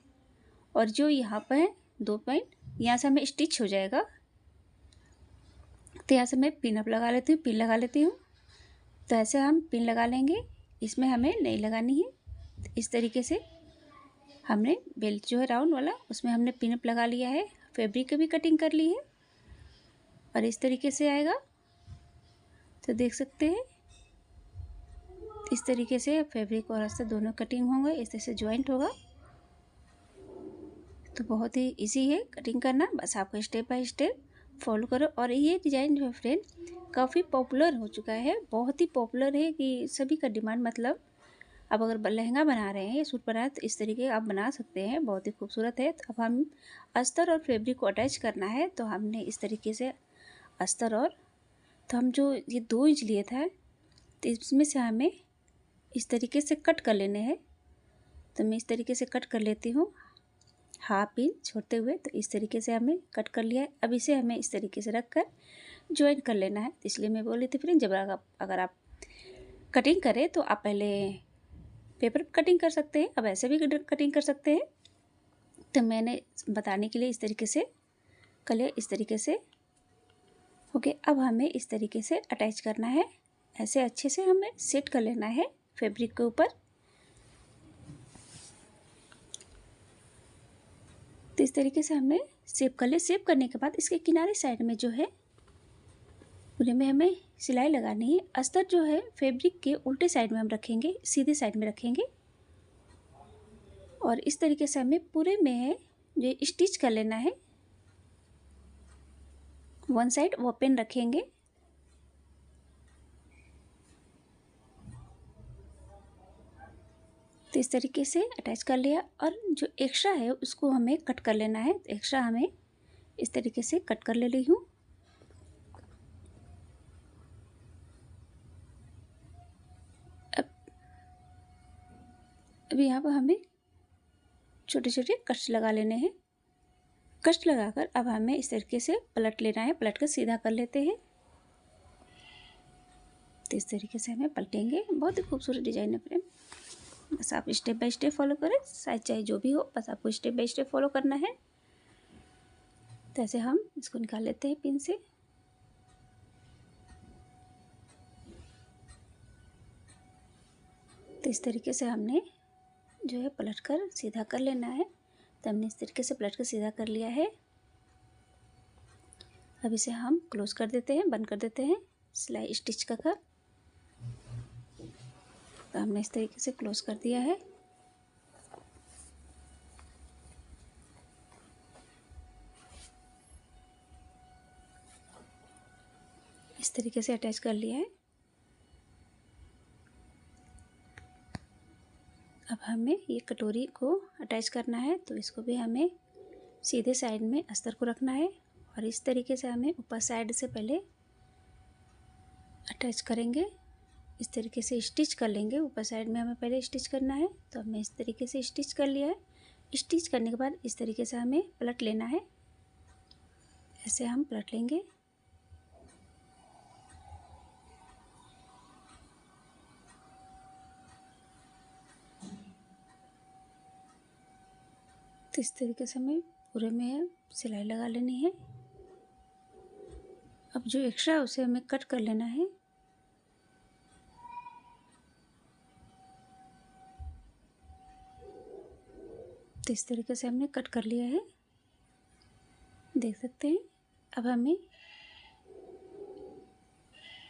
और जो यहाँ पर है 2 पॉइंट, यहाँ से हमें स्टिच हो जाएगा। तो यहाँ से मैं पिन अप लगा लेती हूँ, पिन लगा लेती हूँ। तो ऐसे हम पिन लगा लेंगे, इसमें हमें नहीं लगानी है। तो इस तरीके से हमने बेल्ट जो है राउंड वाला उसमें हमने पिन अप लगा लिया है। फैब्रिक की भी कटिंग कर ली है और इस तरीके से आएगा। तो देख सकते हैं इस तरीके से फैब्रिक और अस्तर दोनों कटिंग होंगे, इस तरह से ज्वाइंट होगा। तो बहुत ही इजी है कटिंग करना, बस आपको स्टेप बाय स्टेप फॉलो करो। और ये डिज़ाइन जो है फ्रेंड काफ़ी पॉपुलर हो चुका है, बहुत ही पॉपुलर है कि सभी का डिमांड, मतलब अब अगर लहंगा बना रहे हैं या सूट बना रहे हैं तो इस तरीके आप बना सकते हैं, बहुत ही खूबसूरत है। तो अब हम अस्तर और फैब्रिक को अटैच करना है। तो हमने इस तरीके से अस्तर और तो हम जो ये 2 इंच लिए था तो इसमें से हमें इस तरीके से कट कर लेने हैं। तो मैं इस तरीके से कट कर लेती हूँ 1/2 इंच छोड़ते हुए। तो इस तरीके से हमें कट कर लिया है। अब इसे हमें इस तरीके से रख कर ज्वाइन कर लेना है। तो इसलिए मैं बोल रही थी फ्रेंड, जब अगर आप कटिंग करें तो आप पहले पेपर पर कटिंग कर सकते हैं, अब ऐसे भी कटिंग कर सकते हैं। तो मैंने बताने के लिए इस तरीके से कलर इस तरीके से ओके। अब हमें इस तरीके से अटैच करना है, ऐसे अच्छे से हमें सेट कर लेना है फैब्रिक के ऊपर। तो इस तरीके से हमने शेप कर लिया। शेप करने के बाद इसके किनारे साइड में जो है पूरे में हमें सिलाई लगानी है। अस्तर जो है फैब्रिक के उल्टे साइड में हम रखेंगे, सीधे साइड में रखेंगे और इस तरीके से हमें पूरे में है जो स्टिच कर लेना है। वन साइड ओपन रखेंगे। तो इस तरीके से अटैच कर लिया और जो एक्स्ट्रा है उसको हमें कट कर लेना है। तो एक्स्ट्रा हमें इस तरीके से कट कर ले रही हूँ। अब यहाँ पर हमें छोटे छोटे कट्स लगा लेने हैं। कट्स लगाकर अब हमें इस तरीके से पलट लेना है, पलट कर सीधा कर लेते हैं। तो इस तरीके से हमें पलटेंगे। बहुत ही खूबसूरत डिजाइन है फ्रेंड, बस आप स्टेप बाय स्टेप फॉलो करें। साइज चाहे जो भी हो, बस आपको स्टेप बाय स्टेप फॉलो करना है। तो ऐसे हम इसको निकाल लेते हैं पिन से। तो इस तरीके से हमने जो है पलट कर सीधा कर लेना है। तो हमने इस तरीके से पलट कर सीधा कर लिया है। अब इसे हम क्लोज कर देते हैं, बंद कर देते हैं सिलाई स्टिच का कर। तो हमने इस तरीके से क्लोज कर दिया है। इस तरीके से अटैच कर लिया है। अब हमें ये कटोरी को अटैच करना है। तो इसको भी हमें सीधे साइड में अस्तर को रखना है और इस तरीके से हमें ऊपर साइड से पहले अटैच करेंगे। इस तरीके से स्टिच कर लेंगे। ऊपर साइड में हमें पहले स्टिच करना है। तो हमने इस तरीके से स्टिच कर लिया है। स्टिच करने के बाद इस तरीके से हमें पलट लेना है। ऐसे हम पलट लेंगे। तो इस तरीके से हमें पूरे में सिलाई लगा लेनी है। अब जो एक्स्ट्रा है उसे हमें कट कर लेना है। तो इस तरीके से हमने कट कर लिया है, देख सकते हैं। अब हमें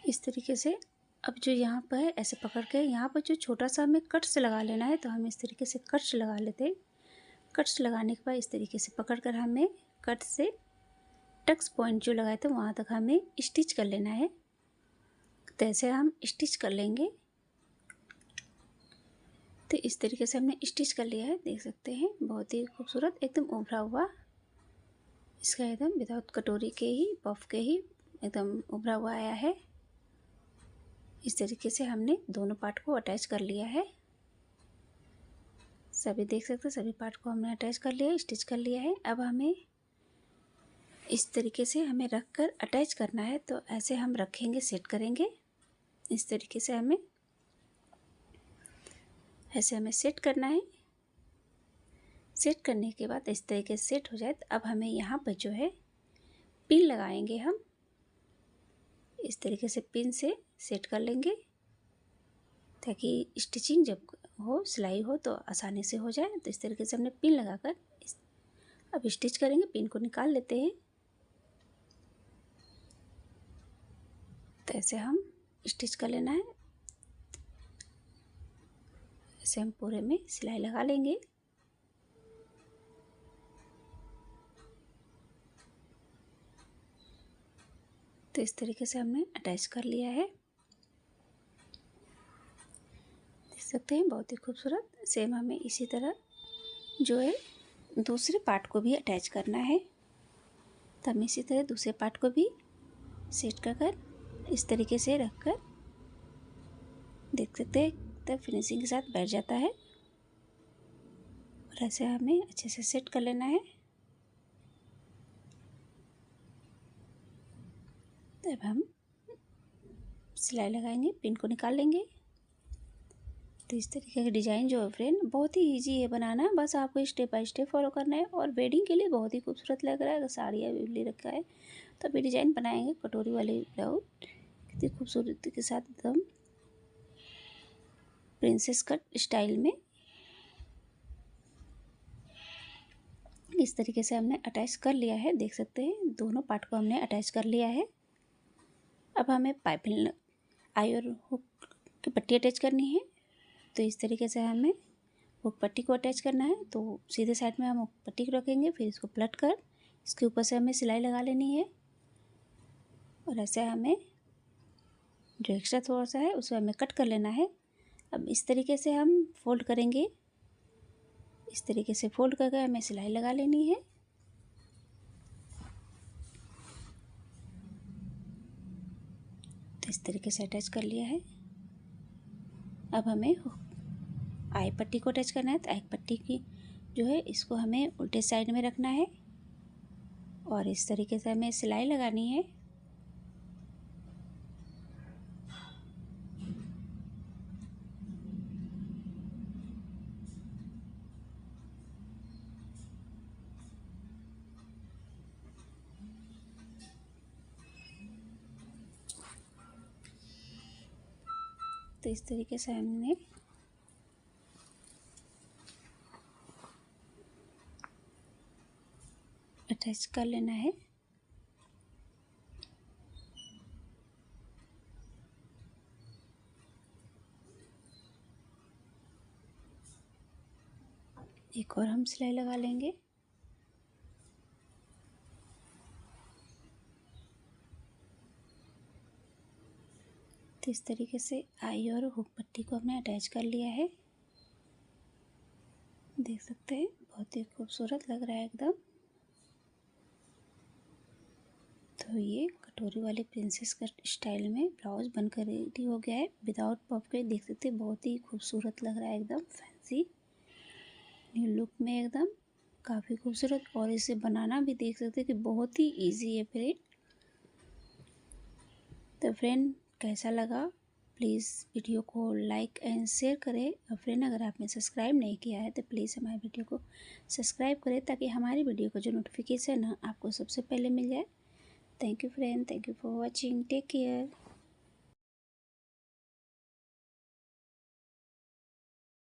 इस तरीके से अब जो यहाँ पर है ऐसे पकड़ के यहाँ पर जो छोटा सा हमें कट्स लगा लेना है। तो हम इस तरीके से कट्स लगा लेते हैं। कट्स लगाने के बाद इस तरीके से पकड़ कर हमें कट से टक्स पॉइंट जो लगाए थे वहाँ तक हमें स्टिच कर लेना है। तो ऐसे हम स्टिच कर लेंगे। तो इस तरीके से हमने स्टिच कर लिया है, देख सकते हैं। बहुत ही खूबसूरत एकदम उभरा हुआ इसका एकदम विदाउट कटोरी के ही पफ के ही एकदम उभरा हुआ आया है। इस तरीके से हमने दोनों पार्ट को अटैच कर लिया है। सभी देख सकते हैं, सभी पार्ट को हमने अटैच कर लिया है, स्टिच कर लिया है। अब हमें इस तरीके से हमें रख कर अटैच करना है। तो ऐसे हम रखेंगे, सेट करेंगे। इस तरीके से हमें ऐसे हमें सेट करना है। सेट करने के बाद इस तरीके से सेट हो जाए तो अब हमें यहाँ पर जो है पिन लगाएंगे हम। इस तरीके से पिन से सेट कर लेंगे ताकि स्टिचिंग जब हो, सिलाई हो तो आसानी से हो जाए। तो इस तरीके से हमने पिन लगाकर अब स्टिच करेंगे। पिन को निकाल लेते हैं। तो ऐसे हम स्टिच कर लेना है। ऐसे हम पूरे में सिलाई लगा लेंगे। तो इस तरीके से हमने अटैच कर लिया है, देख सकते हैं। बहुत ही खूबसूरत। सेम हमें इसी तरह जो है दूसरे पार्ट को भी अटैच करना है। तो हम इसी तरह दूसरे पार्ट को भी सेट कर इस तरीके से रख कर देख सकते हैं तब फिनिशिंग के साथ बैठ जाता है। और ऐसे हमें अच्छे से सेट कर लेना है। तब हम सिलाई लगाएंगे, पिन को निकाल लेंगे। तो तो इस तरीके का डिज़ाइन जो है फ्रेंड बहुत ही इजी है बनाना, बस आपको स्टेप बाय स्टेप फॉलो करना है और वेडिंग के लिए बहुत ही खूबसूरत लग रहा है। अगर साड़ियाँ भी ले रखा है तो अभी डिज़ाइन बनाएंगे कटोरी वाले ब्लाउज, कितनी खूबसूरती के साथ एकदम प्रिंसेस कट स्टाइल में। इस तरीके से हमने अटैच कर लिया है, देख सकते हैं दोनों पार्ट को हमने अटैच कर लिया है। अब हमें पाइपिंग आई और हुक की पट्टी अटैच करनी है। तो इस तरीके से हमें हुक पट्टी को अटैच करना है। तो सीधे साइड में हम हुक पट्टी को रखेंगे, फिर इसको पलट कर इसके ऊपर से हमें सिलाई लगा लेनी है और ऐसे हमें जो एक्स्ट्रा थोड़ा सा है उसे हमें कट कर लेना है। अब इस तरीके से हम फोल्ड करेंगे, इस तरीके से फोल्ड करके हमें सिलाई लगा लेनी है। तो इस तरीके से अटैच कर लिया है। अब हमें आई पट्टी को अटैच करना है। तो आई पट्टी की जो है इसको हमें उल्टे साइड में रखना है और इस तरीके से हमें सिलाई लगानी है। तो इस तरीके से हमने अटैच कर लेना है। एक और हम सिलाई लगा लेंगे। तो इस तरीके से आई और हुक पट्टी को हमने अटैच कर लिया है, देख सकते हैं बहुत ही खूबसूरत लग रहा है एकदम। तो ये कटोरी वाले प्रिंसेस कट स्टाइल में ब्लाउज बनकर रेडी हो गया है विदाउट पफ के। देख सकते हैं बहुत ही खूबसूरत लग रहा है, एकदम फैंसी न्यू लुक में एकदम काफ़ी खूबसूरत। और इसे बनाना भी देख सकते हैं कि बहुत ही इजी है फ्रेंड। तो फ्रेंड कैसा लगा प्लीज़ वीडियो को लाइक एंड शेयर करें। और फ्रेंड अगर आपने सब्सक्राइब नहीं किया है तो प्लीज़ हमारे वीडियो को सब्सक्राइब करें ताकि हमारी वीडियो का जो नोटिफिकेशन है आपको सबसे पहले मिल जाए। Thank you friend, thank you for watching, take care.